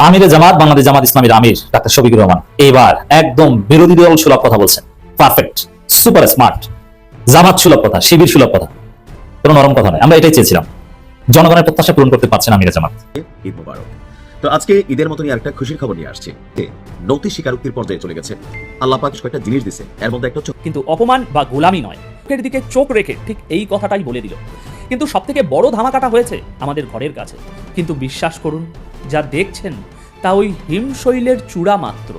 আমিরে জামাত বাংলাদেশ জামাত ইসলামীর আমির ডাক্তার শফিকুর রহমান এবার একদম বিরোধী দল সুলভ কথা বলছেন। Perfect, super smart. জামাত সুলভ কথা, শিবির সুলভ কথা, কোনো নরম কথা নয়। আমরা এটাই চেয়েছিলাম। জনগণের প্রত্যাশা পূরণ করতে পারছেন আমিরে জামাত। ঈদ মোবারক। তো আজকে ঈদের মতনই আরেকটা খুশির খবর নিয়ে আসছি। নৈতিক স্বীকারোক্তির পর্যায়ে চলে গেছে। আল্লাহ পাক কয়েকটা জিনিস দিছে, এর মধ্যে একটা কিন্তু অপমান বা গোলামি নয়, চোখের দিকে চোখ রেখে ঠিক এই কথাটাই বলে দিল। কিন্তু সবথেকে বড় ধামাকাটা হয়েছে আমাদের ঘরের কাছে। কিন্তু বিশ্বাস করুন, যা দেখছেন তা ওই হিমশৈলের চূড়া মাত্র।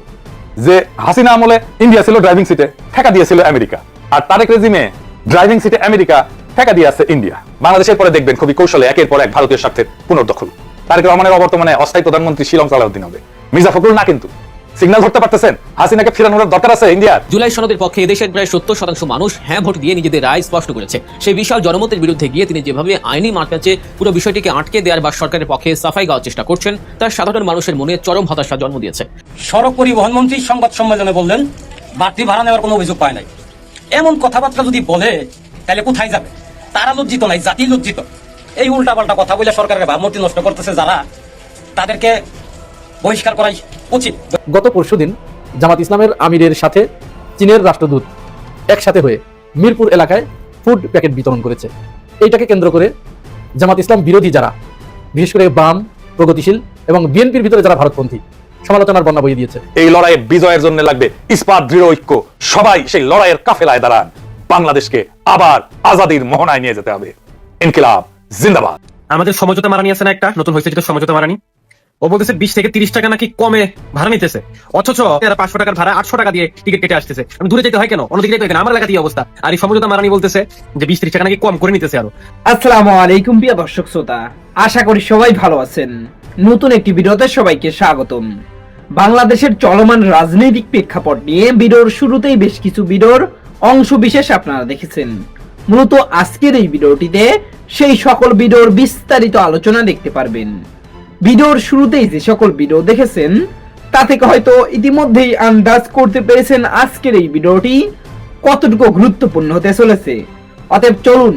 যে হাসিনা আমলে ইন্ডিয়া ছিল ড্রাইভিং সিটে, ঠেকা দিয়েছিল আমেরিকা, আর তারেক রেজিমে ড্রাইভিং সিটে আমেরিকা, ঠেকা দিয়ে আছে ইন্ডিয়া। বাংলাদেশের পরে দেখবেন খুবই কৌশলে একের পর এক ভারতীয় স্বার্থের পুনর্দখল। তারেক রহমানের অবর্তমানে অস্থায়ী প্রধানমন্ত্রী শিলং সালাউদ্দিন হবে। মির্জা ফখরুল না, কিন্তু সিগন্যাল ধরতে পারতেছেন হাসিনাকে ফিরানোর দরকার আছে ইন্ডিয়ার। জুলাই সনদের পক্ষে দেশের প্রায় 70% মানুষ হ্যাঁ ভোট দিয়ে নিজেদের রায় স্পষ্ট করেছে। সেই বিশাল জনমতের বিরুদ্ধে গিয়ে তিনি যেভাবে আইনি মার্কাচে পুরো বিষয়টিকে আটকে দেওয়ার বা সরকারের পক্ষে সাফাই গাওয়ার চেষ্টা করছেন, তার সাধারণ মানুষের মনে চরম হতাশা জন্ম দিয়েছে। সড়ক পরিবহন মন্ত্রী সংবাদ সম্মেলনে বললেন, বাড়তি ভাড়া নেওয়ার কোনো অভিযোগ পায় নাই। এমন কথাবার্তা যদি বলে তাহলে কোথায় যাবে? তারা লজ্জিত নাই, জাতি লজ্জিত। এই উল্টাপাল্টা কথা বলে সরকারের ভাবমূর্তি নষ্ট করতেছে যারা, তাদেরকে বহিষ্কার করাই উচিত। গত পরশুদিন জামাত ইসলামের আমিরের সাথে চীনের রাষ্ট্রদূত একসাথে হয়ে মিরপুর এলাকায় ফুড প্যাকেট বিতরণ করেছে। এইটাকে কেন্দ্র করে জামাত ইসলাম বিরোধী যারা, বিশেষ করে বাম, প্রগতিশীল এবং বিএনপির ভিতরে যারা ভারতপন্থী, সমালোচনার বন্যা বইয়ে দিয়েছে। এই লড়াইয়ে বিজয়ের জন্য লাগবে ইস্পাত দৃঢ় ঐক্য। সবাই সেই লড়াইয়ের কাফেলায় দাঁড়ান। বাংলাদেশকে আবার আজাদির মোহনায় নিয়ে যেতে হবে। ইনকিলাব জিন্দাবাদ। আমাদের সমঝোতা মারানি আছে না, একটা নতুন হয়েছে যেটা সমঝোতা মারানি। ও বলতেছে 20 থেকে 30 টাকা নাকি কমে ভাড়া নিতেছে, অথচ এরা 500 টাকার ভাড়া 800 টাকা দিয়ে টিকিট কেটে আসতেছে। দূরে যেতে হয় কেন? অন্যদিকে যেতে হয় কেন? আমার এলাকাতেই অবস্থা। আর এই সমঝোতা মারানি বলতেছে যে 20-30 টাকা নাকি কম করে নিতেছে আরো। আসসালামু আলাইকুম প্রিয় দর্শক শ্রোতা, আশা করি সবাই ভালো আছেন। নতুন একটি ভিডিওতে সবাইকে স্বাগতম। বাংলাদেশের চলমান রাজনৈতিক প্রেক্ষাপট নিয়ে ভিডিওর শুরুতেই বেশ কিছু ভিডিওর অংশ বিশেষ আপনারা দেখেছেন। মূলত আজকের এই ভিডিওটিতে সেই সকল ভিডিওর বিস্তারিত আলোচনা দেখতে পারবেন। ভিডিওর শুরুতেই যে সকল ভিডিও দেখেছেন তা থেকে হয়তো ইতিমধ্যেই আন্দাজ করতে পেরেছেন আজকের এই ভিডিওটি কতটুকু গুরুত্বপূর্ণ হতে চলেছে। অতএব চলুন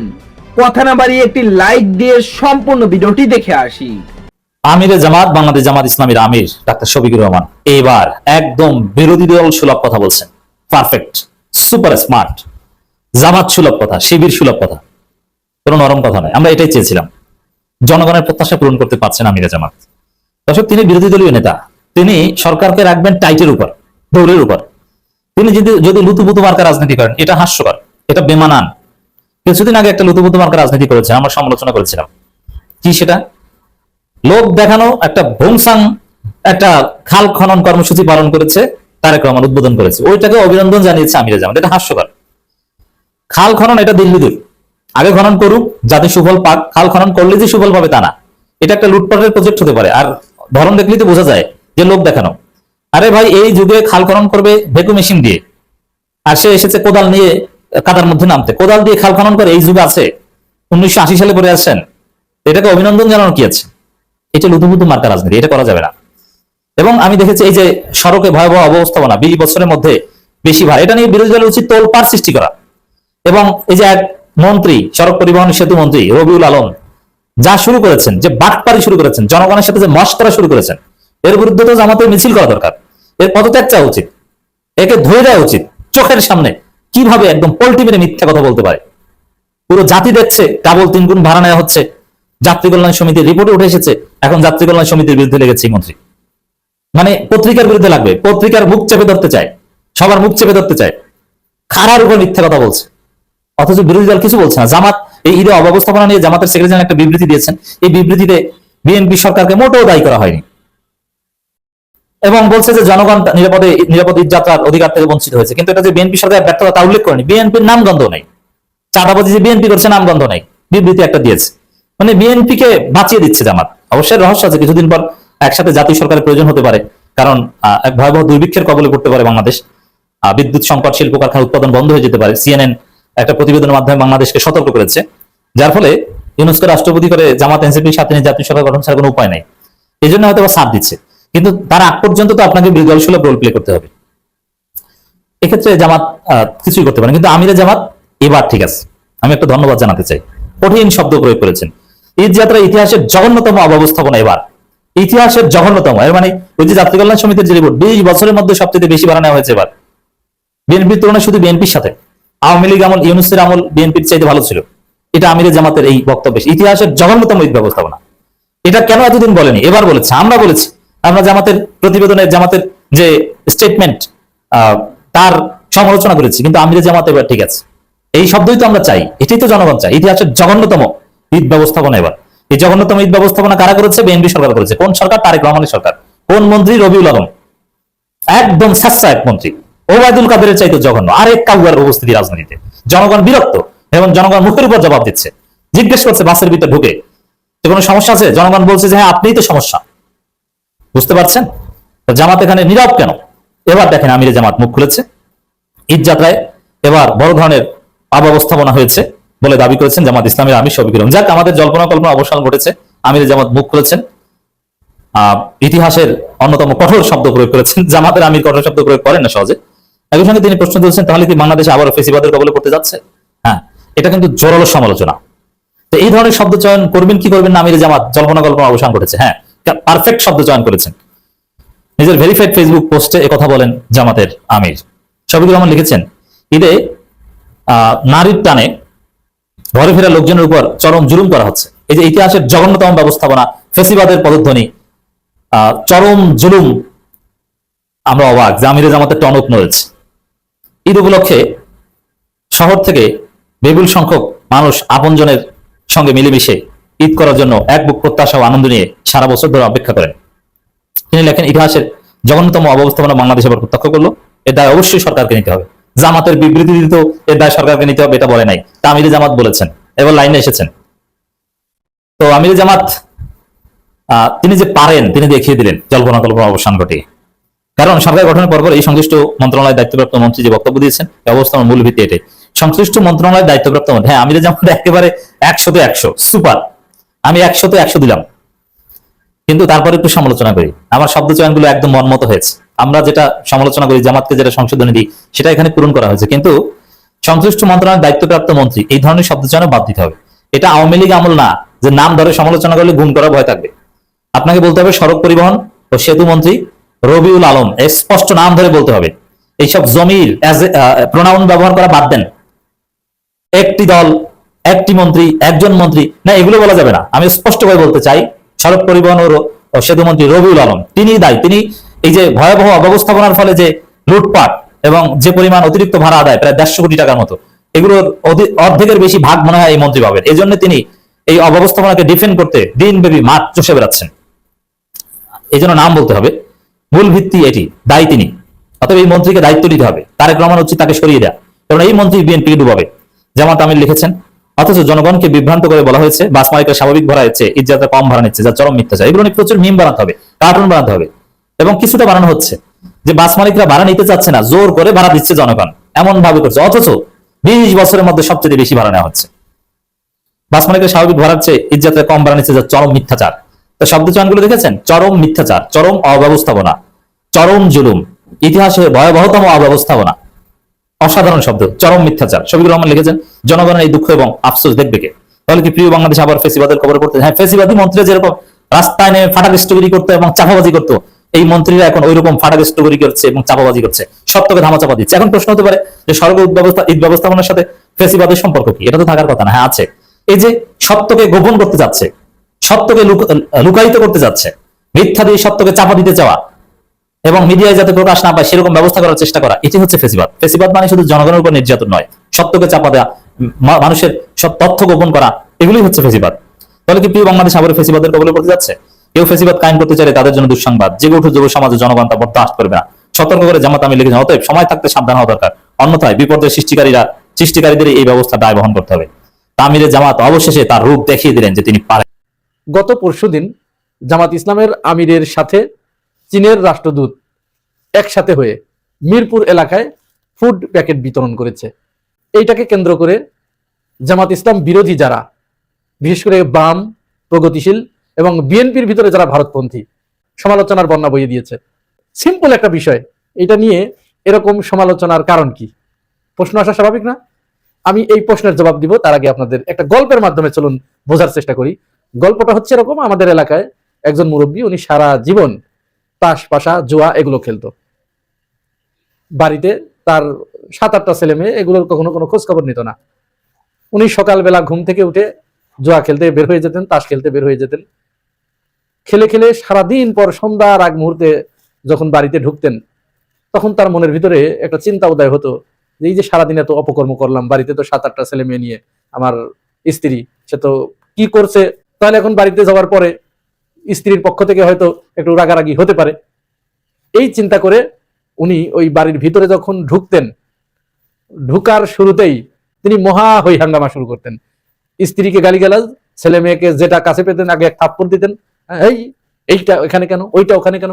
কথা না বাড়িয়ে একটি লাইক দিয়ে সম্পূর্ণ ভিডিওটি দেখে আসি। আমিরে জামাত বাংলাদেশ জামাত ইসলামীর আমির ডাক্তার শফিকুর রহমান এবার একদম বিরোধী দল সুলভ কথা বলছেন। Perfect, super smart. জামাত সুলভ কথা, শিবির সুলভ কথা, কোনো নরম কথা নয়। আমরা এটাই চেয়েছিলাম। জনগণের প্রত্যাশা পূরণ করতে পারছেন আমিরে জামাত। দর্শক, তিনি বিরোধী দলীয় নেতা। তিনি সরকারকে রাখবেন টাইটের উপর, দৌড়ের উপর। তিনি যদি লুতুপুতু মার্কা রাজনীতি করেন, এটা হাস্যকর, এটা বেমানান। কিছুদিন আগে একটা লুতুপুতু মার্কা রাজনীতি করেছেন, আমরা সমালোচনা করেছিলাম। কি সেটা? লোক দেখানো একটা ভংসাং একটা খাল খনন কর্মসূচি পালন করেছে, তারেক রহমান উদ্বোধন করেছে, ওইটাকে অভিনন্দন জানিয়েছে আমিরে জামাত। এটা হাস্যকর। খাল খনন এটা দিল্লি দূর, আগে খনন করুক, যাতে সুফল পাক। খাল খনন করলে যে সুফল পাবে তা না। এটা একটা লুটপাটের প্রজেক্ট হতে পারে। আর ধরন দেখলেই তো বোঝা যায় যে লোক দেখানো। আরে ভাই, এই যুগে খাল খনন করবে ভেকু মেশিন দিয়ে, আর সে এসেছে কোদাল নিয়ে কাদার মধ্যে নামতে। কোদাল দিয়ে খাল খনন করে এই যুগে আছে? 1980 সালে পরে আসছেন। এটাকে অভিনন্দন জানানো কি আছে? এটা লুতুপুতু মার্কা রাজনীতি, এটা করা যাবে না। এবং আমি দেখেছি এই যে সড়কে ভয়াবহ অবস্থাপনা, 20 বছরের মধ্যে বেশি ভার, এটা নিয়ে বিরোধী দলের উচিত তোলপাড় সৃষ্টি করা। এবং এই যে এক মন্ত্রী, সড়ক পরিবহন সেতু মন্ত্রী রবিউল আলম যা শুরু করেছেন, যে বাটপারি শুরু করেছেন, জনগণের সাথে যে মশকরা শুরু করেছেন, এর বিরুদ্ধে তো জামাতের মিছিল করা দরকার। এর পদত্যাগ চাওয়া উচিত, একে ধরে দেওয়া উচিত। চোখের সামনে কিভাবে একদম পল্টি মেরে মিথ্যা কথা বলতে পারে। পুরো জাতি দেখছে, ডাবল 3 গুণ ভাড়া নেওয়া হচ্ছে। যাত্রী কল্যাণ সমিতির রিপোর্টে উঠে এসেছে, এখন যাত্রী কল্যাণ সমিতির বিরুদ্ধে লেগেছে মন্ত্রী। মানে পত্রিকার বিরুদ্ধে লাগবে, পত্রিকার মুখ চেপে ধরতে চায়, সবার মুখ চেপে ধরতে চায়, খারার উপর মিথ্যা কথা বলছে। অথচ বিরোধী দল কিছু বলছে না। জামাত এই ঈদে অব্যবস্থাপনা নিয়ে জামাতের সেক্রেটারি একটা বিবৃতি দিয়েছেন। এই বিবৃতিতে বিএনপি সরকারকে মোটেও দায়ী করা হয়নি, এবং বলছে যে জনগণ নিরাপদ ঈদ যাত্রার অধিকার থেকে বঞ্চিত হয়েছে। কিন্তু এটা যে বিএনপি সরকারের ব্যর্থতা তা উল্লেখ করেনি। বিএনপির নামগন্ধ নেই, চাঁদাবাজি যে বিএনপি করছে নামগন্ধ নেই, বিবৃতি একটা দিয়েছে। মানে বিএনপি কে বাঁচিয়ে দিচ্ছে জামাত। অবশ্যই রহস্য আছে, কিছুদিন পর একসাথে জাতীয় সরকারের প্রয়োজন হতে পারে, কারণ এক ভয়াবহ দুর্ভিক্ষের কবলে পড়তে পারে বাংলাদেশ। বিদ্যুৎ সংকট, শিল্প কারখানা উৎপাদন বন্ধ হয়ে যেতে পারে। সিএনএন একটা প্রতিবেদনের মাধ্যমে বাংলাদেশকে সতর্ক করেছে, যার ফলে ইউনেস্কো রাষ্ট্রপতি করে জামাত এনসিপির সাথে জাতীয় সরকার গঠন ছাড়া কোনো উপায় নাই। এই জন্য হয়তো সাথ দিচ্ছে, কিন্তু তার আগ পর্যন্ত তো আপনাকে বিরোধী দল সুলভ রোল প্লে করতে হবে। এক্ষেত্রে জামাত কিছুই করতে পারে। কিন্তু আমিরে জামাত এবার ঠিক আছে, আমি একটা ধন্যবাদ জানাতে চাই। কঠিন শব্দ প্রয়োগ করেছেন। ঈদ যাত্রা ইতিহাসের জঘন্যতম অব্যবস্থাপনা এবার। ইতিহাসের জঘন্যতম। এর মানে ওই যে যাত্রী কল্যাণ সমিতির যে রিপোর্ট, 20 বছরের মধ্যে সবচেয়ে বেশি ভাড়া নেওয়া হয়েছে এবার বিএনপির তুলনায়, শুধু বিএনপির সাথে। আওয়ামী লীগ আমল, ইউনূসের আমল বিএনপির চাইতে ভালো ছিল। এটা আমিরের জামাতের এই বক্তব্য, ইতিহাসের জঘন্যতম ঈদ ব্যবস্থাপনা। এটা কেন এতদিন বলেনি, এবার বলেছে। আমরা বলেছি, আমরা জামাতের প্রতিবেদনের, জামাতের যে স্টেটমেন্ট তার সমালোচনা করেছি, কিন্তু আমিরের জামাত এবার ঠিক আছে। এই শব্দই তো আমরা চাই, এটাই তো জনগণ চাই। ইতিহাসের জঘন্যতম ঈদ ব্যবস্থাপনা এবার। এই জঘন্যতম ঈদ ব্যবস্থাপনা কারা করেছে? বিএনপি সরকার করেছে। কোন সরকার? তারেক রহমানের সরকার। কোন মন্ত্রী? রবিউল আলম। একদম স্যাঁচা এক মন্ত্রী, ওবায়দুল কাদেরের চাইতে জঘন্য। আরেক কাউয়ার উপস্থিতি রাজনীতিতে। জনগণ বিরক্ত এবং জনগণ মুখের উপর জবাব দিচ্ছে। জিজ্ঞেস করছে বাসের ভিতরে ঢুকে যে কোনো সমস্যা আছে? জনগণ বলছে যে হ্যাঁ, আপনিই তো সমস্যা। বুঝতে পারছেন? জামাত এখানে নীরব কেন? এবার দেখেন আমিরে জামাত মুখ খুলেছে। ঈদ যাত্রায় এবার বড় ধরনের অব্যবস্থাপনা হয়েছে বলে দাবি করেছেন জামাত ইসলামের আমির শফিকুর রহমান। যাক, আমাদের জল্পনা কল্পনা অবসান ঘটেছে। আমিরে জামাত মুখ খুলেছেন, ইতিহাসের অন্যতম কঠোর শব্দ প্রয়োগ করেছেন। জামাতের আমির কঠোর শব্দ প্রয়োগ করেন না সহজে। একই সঙ্গে তিনি প্রশ্ন তুলেছেন, তাহলে কি বাংলাদেশ আবারও ফেসিবাদের কবলে পড়তে যাচ্ছে? হ্যাঁ, এটা কিন্তু জোরালো সমালোচনা। তো এই ধরনের শব্দ চয়ন করবেন কি করবেন না আমিরে জামাত, জল্পনা কল্পনা অবসান ঘটেছে। হ্যাঁ, পারফেক্ট শব্দ চয়ন করেছেন। নিজের ভেরিফাইড ফেসবুক পোস্টে একথা বলেন জামাতের আমির শফিকুর রহমান। লিখেছেন, ঈদে নারীর টানে ঘরে ফেরা লোকজনের উপর চরম জুলুম করা হচ্ছে। এই যে ইতিহাসের জঘন্যতম ব্যবস্থাপনা, ফেসিবাদের পদধ্বনি, চরম জুলুম। আমরা অবাক যে আমিরে জামাতের টনক নড়েছে। ঈদ উপলক্ষে শহর থেকে বিপুল সংখ্যক মানুষ আপনজনের সঙ্গে মিলেমিশে ঈদ করার জন্য এক বুক প্রত্যাশা ও আনন্দ নিয়ে সারা বছর ধরে অপেক্ষা করেন। তিনি লেখেন, ইতিহাসের জঘন্যতম অবস্থাপনা বাংলাদেশ এবার প্রত্যক্ষ করলো। এর দায় অবশ্যই সরকারকে নিতে হবে। জামাতের বিবৃতি দিত এর দায় সরকারকে নিতে হবে, এটা বলে নাই। তা আমিরে জামাত বলেছেন, এবার লাইনে এসেছেন। তো আমিরে জামাত তিনি যে পারেন, তিনি দেখিয়ে দিলেন জল্পনা কল্পনা অবসান ঘটিয়ে। কারণ সরকার গঠনের পর এই সংশ্লিষ্ট মন্ত্রণালয়ের দায়িত্বপ্রাপ্ত মন্ত্রী যে বক্তব্য দিয়েছেন, অবস্থানের মূল ভিত্তি এটাই। সংশ্লিষ্ট মন্ত্রণালয়ের দায়িত্বপ্রাপ্ত মন্ত্রী, হ্যাঁ, আমিরে জামাত একেবারে 100-তে 100 সুপার। আমি 100-তে 100 দিলাম, কিন্তু তারপরে একটু সমালোচনা করি। আমার শব্দ চয়নগুলো একদম মনমত হয়েছে। আমরা যেটা সমালোচনা করি, জামাতকে যেটা সংশোধনী দিই, সেটা এখানে পূরণ করা হয়েছে। কিন্তু সংশ্লিষ্ট মন্ত্রণালয়ের দায়িত্বপ্রাপ্ত মন্ত্রী, এই ধরনের শব্দ চয়ন বাদ দিতে হবে। এটা আওয়ামী লীগ আমল না যে নাম ধরে সমালোচনা করলে গুণ করা ভয় থাকবে। আপনাকে বলতে হবে সড়ক পরিবহন ও সেতু মন্ত্রী রবিউল আলম, স্পষ্ট নাম ধরে বলতে হবে। এইসব জমির প্রোনাউন ব্যবহার করা বাদ দেন। একটি দল, একটি মন্ত্রী, একজন মন্ত্রী, না, এগুলো বলা যাবে না। আমি স্পষ্টভাবে বলতে চাই, সড়ক পরিবহন ও সেতু মন্ত্রী রবিউল আলম তিনি দায়ী। তিনি এই যে ভয়াবহ অব্যবস্থাপনার ফলে যে লুটপাট এবং যে পরিমাণ অতিরিক্ত ভাড়া আদায়, প্রায় 150 কোটি টাকার মতো, এগুলোর অর্ধেকের বেশি ভাগ মনে হয় এই মন্ত্রী পাবেন। এই জন্য তিনি এই অব্যবস্থাপনাকে ডিফেন্ড করতে দিনব্যাপী মাঠ চষে বেড়াচ্ছেন। এই জন্য নাম বলতে হবে, মূল ভিত্তি এটি, দায়ী তিনি। অতএব এই মন্ত্রীকে দায়িত্ব নিতে হবে। তারেক রহমান উচিত তাকে সরিয়ে দেয়া, কারণ এই মন্ত্রী বিএনপিকে ডুবাবে। জামাত আমির লিখেছেন, অথচ জনগণকে বিভ্রান্ত করে বলা হয়েছে বাস মালিকরা স্বাভাবিক ভাড়া হচ্ছে, ঈদ যাত্রা কম ভাড়া নিচ্ছে, যা চরম মিথ্যাচার। এগুলো নিয়ে প্রচুর মিম বানাতে হবে, কার্টুন বানাতে হবে, এবং কিছুটা বানানো হচ্ছে যে বাস মালিকরা ভাড়া নিতে চাচ্ছে না, জোর করে ভাড়া দিচ্ছে জনগণ, এমন ভাবে করছে। অথচ 20 বছরের মধ্যে সবচেয়ে বেশি ভাড়া নেওয়া হচ্ছে। বাস মালিকরা স্বাভাবিক ভাড়ার চেয়ে ঈদ যাত্রায় কম ভাড়া নিচ্ছে, যা চরম মিথ্যাচার। তো শব্দ চয়নগুলো দেখেছেন? চরম মিথ্যাচার, চরম অব্যবস্থাপনা, চরম জুলুম, ইতিহাসে ভয়াবহতম অব্যবস্থাপনা, অসাধারণ শব্দ, চরম মিথ্যাচার। শফিকুর রহমান লিখেছেন, জনগণের এই দুঃখ এবং আফসোস দেখবে কে? তাহলে কি প্রিয় বাংলাদেশ আবার ফেসিবাদের কবরে পড়তে? হ্যাঁ, ফেসিবাদী মন্ত্রীরা যেরকম রাস্তায় নেমে ফাটাকেস্টগিরি করতো এবং চাপাবাজি করতো, এই মন্ত্রীরা এখন ওইরকম ফাটাকেস্টগিরি করছে এবং চাপাবাজি করছে, সত্যকে ধামাচাপা দিচ্ছে। এখন প্রশ্ন হতে পারে যে সড়ক ঈদ ব্যবস্থাপনার সাথে ফেসিবাদের সম্পর্ক কি? এটা তো থাকার কথা না। হ্যাঁ, আছে। এই যে সত্যকে গোপন করতে যাচ্ছে, সত্যকে লুকায়িত করতে যাচ্ছে, মিথ্যা দিয়ে সত্যকে চাপা দিতে চাওয়া এবং মিডিয়ায় যাতে প্রকাশ না পায় সেরকম ব্যবস্থা করার চেষ্টা করা, এটি হচ্ছে ফেসিবাদ। ফেসিবাদ মানে শুধু জনগণের উপর নির্যাতন নয়, সত্যকে চাপা দেওয়া, মানুষের সব তথ্য গোপন করা, এগুলোই হচ্ছে ফেসিবাদ। তাহলে কি প্রিয় বাংলাদেশ আবার ফেসিবাদের কবলে পড়তে যাচ্ছে? কেউ ফেসিবাদ কায়েম করতে চাইলে তাদের জন্য দুঃসংবাদ, জেগে উঠে যুব সমাজে জনগণ তা বরদাস্ত করবে না। সতর্ক করে জামাত আমির লিখেছেন, অতএব সময় থাকতে সাবধান হওয়া দরকার, অন্যথায় বিপর্যয় সৃষ্টিকারীদের এই ব্যবস্থা দায় বহন করতে হবে। আমিরে জামাত অবশেষে তার রূপ দেখিয়ে দিলেন যে তিনি পারেন। গত পরশুদিন জামাত ইসলামের আমিরের সাথে চীনের রাষ্ট্রদূত একসাথে হয়ে মিরপুর এলাকায় ফুড প্যাকেট বিতরণ করেছে। এইটাকে কেন্দ্র করে জামাত ইসলাম বিরোধী যারা, বিশেষ করে বাম, প্রগতিশীল এবং বিএনপির ভিতরে যারা ভারতপন্থী, সমালোচনার বন্যা বইয়ে দিয়েছে। সিম্পল একটা বিষয়, এটা নিয়ে এরকম সমালোচনার কারণ কি? প্রশ্ন আসা স্বাভাবিক না? আমি এই প্রশ্নের জবাব দিব, তার আগে আপনাদের একটা গল্পের মাধ্যমে চলুন বোঝার চেষ্টা করি। গল্পটা হচ্ছে এরকম, আমাদের এলাকায় একজন মুরব্বী, উনি সারা জীবন তাস পাশা জুয়া এগুলো খেলতো। বাড়িতে তার 7-8টা ছেলে মেয়ে, এগুলোর কখনো কোনো খোঁজ খবর নিত না। উনি সকালবেলা ঘুম থেকে উঠে জুয়া খেলতে বের হয়ে যেতেন, তাস খেলতে বের হয়ে যেতেন। খেলে খেলে সারাদিন পর সন্ধ্যার আগ মুহূর্তে যখন বাড়িতে ঢুকতেন, তখন তার মনের ভিতরে একটা চিন্তা উদয় হতো যে এই যে সারাদিন এত অপকর্ম করলাম, বাড়িতে তো 7-8টা ছেলে মেয়ে নিয়ে আমার স্ত্রী, সে তো কি করছে, তাহলে এখন বাড়িতে যাওয়ার পরে স্ত্রীর পক্ষ থেকে হয়তো একটু রাগারাগি হতে পারে। এই চিন্তা করে উনি ওই বাড়ির ভিতরে যখন ঢুকতেন, ঢুকার শুরুতেই তিনি মহা হই হাঙ্গামা শুরু করতেন। স্ত্রীকে গালিগালাজ, ছেলে মেয়েকে যেটা কাছে পেতেন আগে এক থাপ্পড় দিতেন, এই এইটা এখানে কেন, ওইটা ওখানে কেন,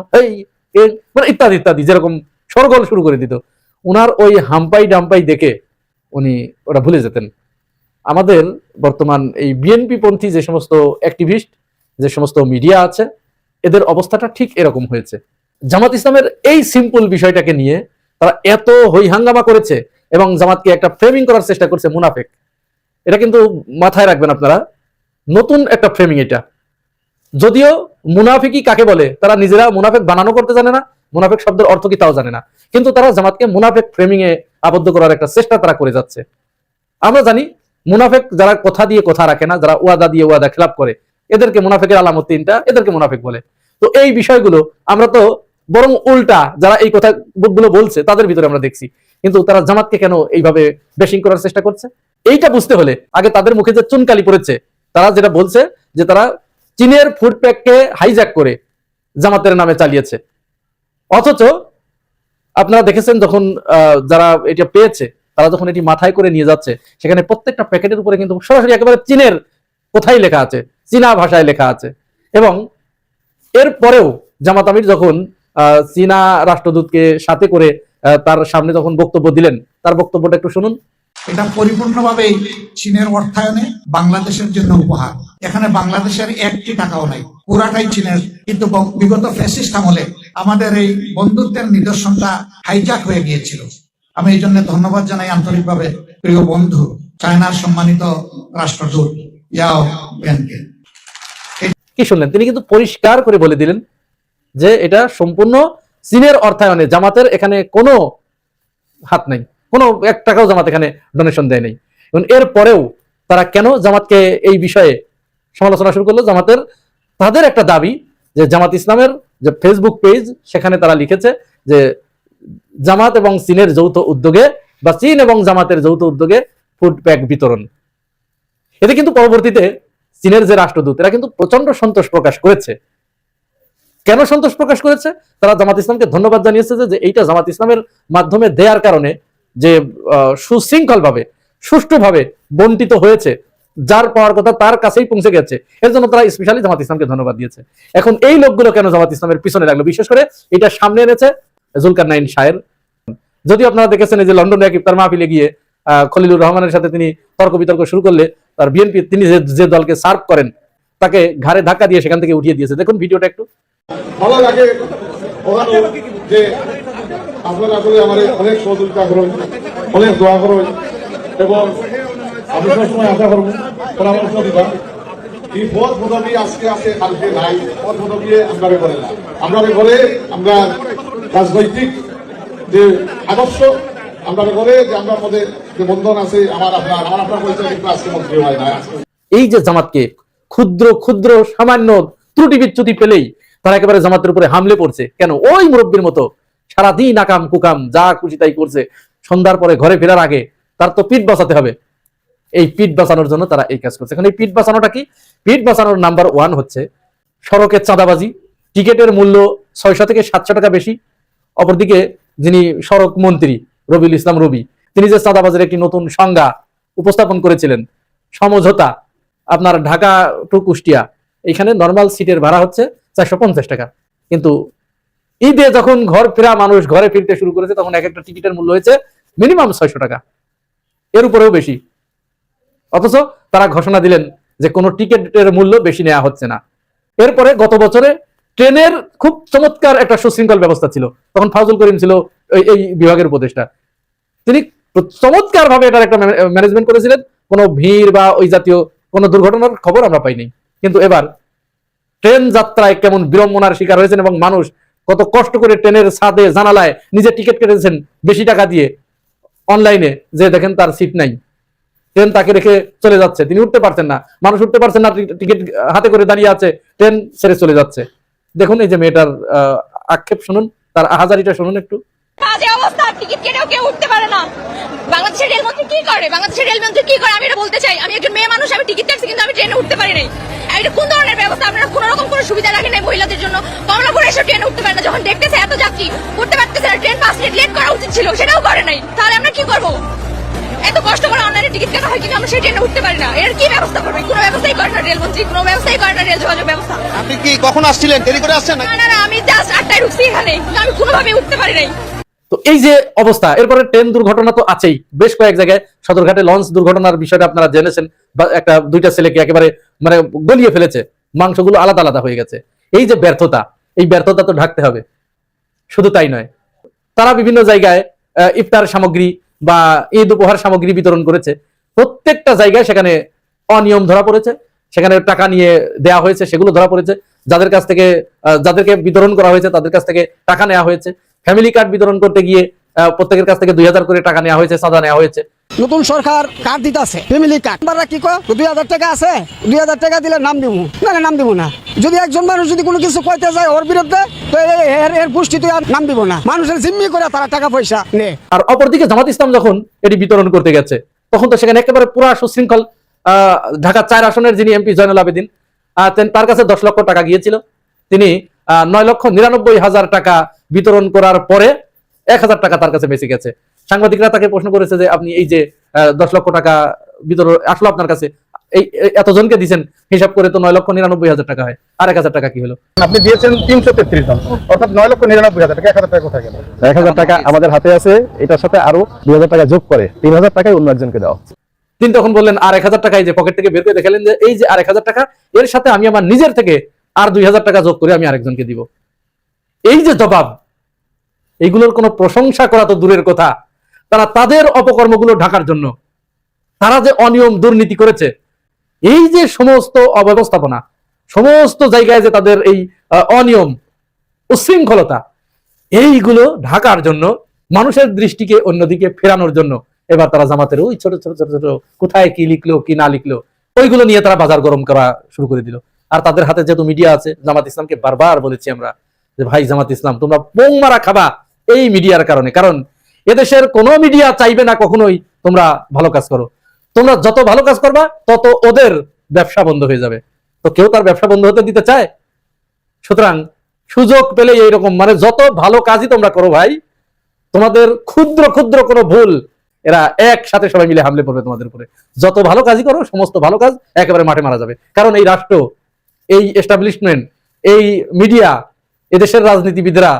মানে ইত্যাদি ইত্যাদি, যেরকম সরগোল শুরু করে দিত। উনার ওই হাম্পাই ডাম্পাই দেখে উনি ওটা ভুলে যেতেন। আমাদের বর্তমান এই বিএনপি পন্থী যে সমস্ত অ্যাক্টিভিস্ট, যে সমস্ত মিডিয়া আছে, এদের অবস্থাটা ঠিক এরকম হয়েছে। জামাত ইসলামের এই সিম্পল বিষয়টাকে নিয়ে তারা এত হই হাঙ্গামা করেছে এবং জামাতকে একটা ফ্রেমিং করার চেষ্টা করছে মুনাফেক। এটা কিন্তু মাথায় রাখবেন আপনারা, নতুন একটা ফ্রেমিং এটা। যদিও মুনাফিকি কাকে বলে তারা নিজেরা মুনাফেক বানানো করতে জানে না, মুনাফেক শব্দের অর্থ কি তাও জানে না, কিন্তু তারা জামাতকে মুনাফেক ফ্রেমিং এ আবদ্ধ করার একটা চেষ্টা তারা করে যাচ্ছে। আমরা জানি মুনাফেক যারা কথা দিয়ে কথা রাখে না, যারা ওয়াদা দিয়ে ওয়াদা খেলাপ করে, এদেরকে মুনাফেকের আলামত 3টা, এদেরকে মুনাফেক বলে। তো এই বিষয়গুলো আমরা তো বরং উল্টা যারা এই কথা গুলো বলছে তাদের ভিতরে আমরা দেখছি, কিন্তু তারা জামাতকে কেন এইভাবে বেশিং করার চেষ্টা করছে, এইটা বুঝতে হলে আগে তাদের মুখে যে চুনকালি পড়েছে, তারা যেটা বলছে যে তারা চীনের ফুড প্যাককে হাইজ্যাক করে জামাতের নামে চালিয়েছে। অথচ আপনারা দেখেছেন যখন যারা এটা পেয়েছে, তারা যখন এটি মাথায় করে নিয়ে যাচ্ছে, সেখানে প্রত্যেকটা প্যাকেটের উপরে কিন্তু সরাসরি একেবারে চীনের কোথায় লেখা আছে, চীনা ভাষায় লেখা আছে। এবং এর পরেও জামাত আমির যখন চীনা রাষ্ট্রদূতকে সাথে করে তার সামনে যখন বক্তব্য দিলেন, তার বক্তব্যটা একটু শুনুন। এটা পরিপূর্ণভাবে চীনের অর্থায়নে বাংলাদেশের জন্য উপহার। এখানে বাংলাদেশের 1টি টাকাও নাই, পুরাটাই চীনের। কিন্তু বিগত ফ্যাসিস্ট আমলে আমাদের এই বন্ধুত্বের নিদর্শনটা হাইজ্যাক হয়ে গিয়েছিল। আমি এই জন্য ধন্যবাদ জানাই আন্তরিকভাবে প্রিয় বন্ধু চায়নার সম্মানিত রাষ্ট্রদূত ইয়াও বেনকে। কি শুনলেন? তিনি কিন্তু পরিষ্কার করে বলে দিলেন যে এটা সম্পূর্ণ চীনের অর্থায়নে, জামাতের এখানে কোনো হাত নাই, কোনো 1 টাকাও জামাত এখানে ডোনেশন দেয় নাই। এবং এর পরেও তারা কেন জামাতকে এই বিষয়ে সমালোচনা শুরু করলো? তাদের একটা দাবি যে জামাত ইসলামের যে ফেসবুক পেজ, সেখানে তারা লিখেছে যে জামাত এবং চীনের যৌথ উদ্যোগে বা চীন এবং জামাতের যৌথ উদ্যোগে ফুড প্যাক বিতরণ। এতে কিন্তু পরবর্তীতে চীনের যে রাষ্ট্রদূত, এরা কিন্তু প্রচন্ড সন্তোষ প্রকাশ করেছে। কেন সন্তোষ প্রকাশ করেছে? তারা জামাত ইসলামকে ধন্যবাদ জানিয়েছে যে এইটা জামাত ইসলামের মাধ্যমে দেওয়ার কারণে যে সুশৃঙ্খল ভাবে, সুষ্ঠুভাবে বন্টিত হয়েছে, যার পাওয়ার কথা তার কাছেই পৌঁছে গেছে, এর জন্য তারা স্পেশালি জামাত ইসলামকে ধন্যবাদ দিয়েছে। এখন এই লোকগুলো কেন জামাত ইসলামের পিছনে লাগলো? বিশেষ করে এটা সামনে এনেছে জুলকারনাইন শাহের। যদিও আপনারা দেখেছেন যে লন্ডনে এক ইফতার মাহফিলে গিয়ে খলিলুর রহমানের সাথে তিনি তর্ক বিতর্ক শুরু করলে তার বিএনপি, তিনি যে দলকে সার্ভ করেন, তাকে ঘাড়ে ধাক্কা দিয়ে সেখান থেকে উঠিয়ে দিয়েছে। দেখুন ভিডিওটা একটু। ভালো লাগে যে আপনারা আসলে আমার অনেক সহযোগিতা করুন, অনেক দোয়া করুন, এবং আমি সবসময় আশা করবো পরামর্শ দিবা। এই পথ পদবী আজকে আছে, কালকে নাই। পথ পদবী আমরা করে না, আমরা রাজনৈতিক যে আদর্শ আমরা করে যে আমরা মধ্যে যে বন্ধন আছে, আমার আপনার পরিচয় কিন্তু আজকে মন্ত্রী হয় না। এই যে জামাতকে ক্ষুদ্র ক্ষুদ্র সামান্য ত্রুটি বিচ্যুতি পেলেই তারা একেবারে জামাতের উপরে হামলে পড়ছে। কেন? ওই মুরব্বীর মতো সারাদিন আকাম কুকাম যা খুশি তাই করছে, সন্ধ্যার পরে ঘরে ফেরার আগে তার তো পিঠ বাঁচাতে হবে। এই পিঠ বাঁচানোর জন্য তারা এই কাজ করছে। এখন এই পিঠ বাঁচানোটা কি? পিঠ বাঁচানোর নাম্বার 1 হচ্ছে সড়কের চাঁদাবাজি। টিকেটের মূল্য 600 থেকে 700 টাকা বেশি। অপরদিকে যিনি সড়ক মন্ত্রী রবিউল ইসলাম রবি, তিনি যে চাঁদাবাজির একটি নতুন সংজ্ঞা উপস্থাপন করেছিলেন, সমঝোতা, আপনার ঢাকা টু কুষ্টিয়া, এখানে নর্মাল সিটের ভাড়া হচ্ছে 450 টাকা। কিন্তু ঈদে যখন ঘর ফেরা মানুষ ঘরে ফিরতে শুরু করেছে, তখন এক একটা টিকিটের মূল্য হয়েছে মিনিমাম 600 টাকা, এর উপরেও বেশি। অথচ তারা ঘোষণা দিলেন যে কোনো টিকিটের মূল্য বেশি নেওয়া হচ্ছে না। এরপরে গত বছরে ট্রেনের খুব চমৎকার একটা সুশৃঙ্খল ব্যবস্থা ছিল, তখন ফাউজুল করিম ছিল এই বিভাগের উপদেষ্টা। তিনি চমৎকার ভাবে এটার একটা ম্যানেজমেন্ট করেছিলেন, কোনো ভিড় বা ওই জাতীয় কোনো দুর্ঘটনার খবর আমরা পাইনি। কিন্তু এবার ট্রেন যাত্রায় কেমন বিড়ম্বনার শিকার হয়েছেন এবং মানুষ কত কষ্ট করে ট্রেনের ছাদে জানালায় নিজে টিকিট কেটেছেন বেশি টাকা দিয়ে অনলাইনে, যে দেখেন তার সিট নাই, ট্রেন তাকে রেখে চলে যাচ্ছে, তিনি উঠতে পারছেন না, মানুষ উঠতে পারছেন না, টিকিট হাতে করে দাঁড়িয়ে আছে, ট্রেন ছেড়ে চলে যাচ্ছে। দেখুন এই যে মেয়েটার আক্ষেপ শুনুন, তার আহাজারিটা শুনুন একটু। বাজে অবস্থা, টিকিট কেটেও কেউ উঠতে পারে না। বাংলাদেশের রেলমন্ত্রী কি করে, বাংলাদেশের রেলমন্ত্রী কি করে আমি এটা বলতে চাই। আমি একজন মেয়ে মানুষ, আমি টিকিট কাটছি কিন্তু আমি ট্রেনে উঠতে পারি নাই। এটা কোন ধরনের ব্যবস্থা? আপনারা কোন রকম কোনো সুবিধা রাখেন নাই মহিলাদের জন্য? কমলাপুরে এসে ট্রেনে উঠতে পারে না, যখন দেখতেছে এত যাত্রী উঠতে পারতেছে না, ট্রেন 5 মিনিট লেট করা উচিত ছিল, সেটাও করে নাই। তাহলে আমরা কি করবো? এত কষ্ট করে অনলাইনে টিকিট কাটা হয় কিন্তু আমরা সেই ট্রেনে উঠতে পারি না। এর কি ব্যবস্থা করবে? কোনো ব্যবস্থাই করে না রেলমন্ত্রী, কোনো ব্যবস্থাই করে না রেল যোগাযোগ ব্যবস্থা। আপনি কি কখন আসছিলেন? দেরি করে আসছেন? না না না, আমি জাস্ট 8টায় ঢুকছি এখানে, কিন্তু আমি কোনোভাবেই উঠতে পারি নাই। তো এই যে অবস্থা, এরপরে ট্রেন দুর্ঘটনা তো আছেই, বেশ কয়েক জায়গায় সদরঘাটে লঞ্চ দুর্ঘটনার বিষয়টা আপনারা জেনেছেন, বা দুইটা ছেলেকে একেবারে মানে গলিয়ে ফেলেছে, মাংসগুলো আলাদা আলাদা হয়ে গেছে। এই যে ব্যর্থতা, এই ব্যর্থতা তো ঢাকতে হবে। শুধু তাই নয়, তারা বিভিন্ন জায়গায় ইফতার সামগ্রী বা ঈদ উপহার সামগ্রী বিতরণ করেছে, প্রত্যেকটা জায়গায় সেখানে অনিয়ম ধরা পড়েছে, সেখানে টাকা নিয়ে দেয়া হয়েছে, সেগুলো ধরা পড়েছে। যাদের কাছ থেকে যাদেরকে বিতরণ করা হয়েছে তাদের কাছ থেকে টাকা নেওয়া হয়েছে। ফ্যামিলি কার্ড বিতরণ করতে গিয়ে প্রত্যেকের কাছ থেকে 2000 করে টাকা নেওয়া হয়েছে, চাঁদা নেওয়া হয়েছে। নতুন সরকার কার্ড দিতেছে, ফ্যামিলি কার্ড। আমরা কি কো 2000 টাকা আছে, 2000 টাকা দিলে নাম দিব না, নাম দিব না। যদি একজন মানুষ যদি কোনো কিছু কইতে যায় ওর বিরুদ্ধে, তো এর গোষ্ঠী তুই আর নাম দিব না। মানুষের জিম্মি করে তারা টাকা পয়সা নেয়। আর অপরদিকে জামাত ইসলাম যখন এটি বিতরণ করতে গেছে, তখন তো সেখানে একেবারে পুরা সুশৃঙ্খল ঢাকা 4 আসনের যিনি এমপি জয়নুল আবেদিন, তার কাছে 10 লক্ষ টাকা গিয়েছিল। তিনি 9,99,000 টাকা বিতরণ করার পরে 1000 টাকা তার কাছে বেঁচে গেছে। সাংবাদিকরা তাকে প্রশ্ন করেছে যে আপনি এই যে 10 লক্ষ টাকা বিতরণ আসলো আপনার কাছে, এই এতজনকে দিচ্ছেন, হিসাব করে তো 9,99,000 টাকা হয়, আর 1000 টাকা কি হলো? আপনি দিয়েছেন 333 জন, অর্থাৎ 9,99,000 টাকা। 1000 টাকা কোথায় গেল? 1000 টাকা আমাদের হাতে আছে, এটার সাথে আরো 2000 টাকা যোগ করে 3000 টাকাই অন্য একজনকে দেওয়া। তিনি তখন বললেন আর 1000 টাকা, এই যে পকেট থেকে বের করে দেখালেন যে এই যে আর 1000 টাকা, এর সাথে আমি আমার নিজের থেকে আর 2000 টাকা যোগ করে আমি আরেকজনকে দিব। এই যে জবাব, এইগুলোর কোনো প্রশংসা করা তো দূরের কথা, তারা তাদের অপকর্মগুলো ঢাকার জন্য তারা যে অনিয়ম দুর্নীতি করেছে, এই যে সমস্ত অব্যবস্থাপনা, সমস্ত জায়গায় যে তাদের এই অনিয়ম উশৃঙ্খলতা, এইগুলো ঢাকার জন্য, মানুষের দৃষ্টিকে অন্যদিকে ফেরানোর জন্য এবার তারা জামাতের ওই ছোট ছোট ছোট ছোট কোথায় কি লিখলো কি না লিখলো ওইগুলো নিয়ে তারা বাজার গরম করা শুরু করে দিল। আর তাদের হাতে যেহেতু মিডিয়া আছে, জামাত ইসলামকে বারবার বলেছি আমরা যে ভাই জামাত ইসলাম তোমরা পোং মারা খাবা এই মিডিয়ার কারণে, কারণ এদেশের কোনো মিডিয়া চাইবে না কখনোই তোমরা ভালো কাজ করো। তোমরা যত ভালো কাজ করবা তত ওদের ব্যবসা বন্ধ হয়ে যাবে, তো কেউ তার ব্যবসা বন্ধ হতে দিতে চায়? সুতরাং সুযোগ পেলে এইরকম মানে যত ভালো কাজই তোমরা করো ভাই, তোমাদের ক্ষুদ্র ক্ষুদ্র কোনো ভুল এরা একসাথে সবাই মিলে হামলে পড়বে তোমাদের উপরে। যত ভালো কাজই করো, সমস্ত ভালো কাজ একেবারে মাঠে মারা যাবে। কারণ এই রাষ্ট্র, এই এস্টাবলিশমেন্ট, এই মিডিয়া, এদেশের রাজনীতিবিদরা,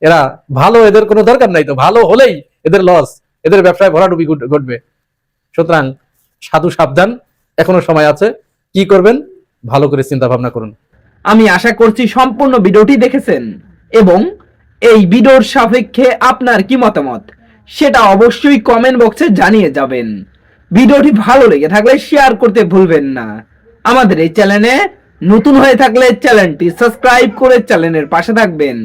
এরা ভালো, এদের কোনো দরকার নাই। তো ভালো হলেই এদের লস, এদের ব্যবসায় ভরাডুবি ঘটবে। সুতরাং সাধু সাবধান, এখনো সময় আছে। কি করবেন ভালো করে চিন্তা ভাবনা করুন। আমি আশা করছি সম্পূর্ণ ভিডিওটি দেখেছেন এবং এই ভিডিওর সাপেক্ষে আপনার কি মতামত সেটা অবশ্যই কমেন্ট বক্সে জানিয়ে যাবেন। ভিডিওটি ভালো লেগে থাকলে শেয়ার করতে ভুলবেন না। আমাদের এই চ্যানেলে নতুন হয়ে থাকলে চ্যানেলটি সাবস্ক্রাইব করে চ্যানেলের পাশে থাকবেন।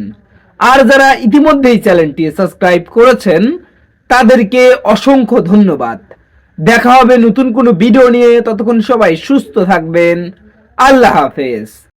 আর যারা ইতিমধ্যেই চ্যানেলটি সাবস্ক্রাইব করেছেন তাদেরকে অসংখ্য ধন্যবাদ। দেখা হবে নতুন কোনো ভিডিও নিয়ে, ততক্ষণ সবাই সুস্থ থাকবেন। আল্লাহ হাফেজ।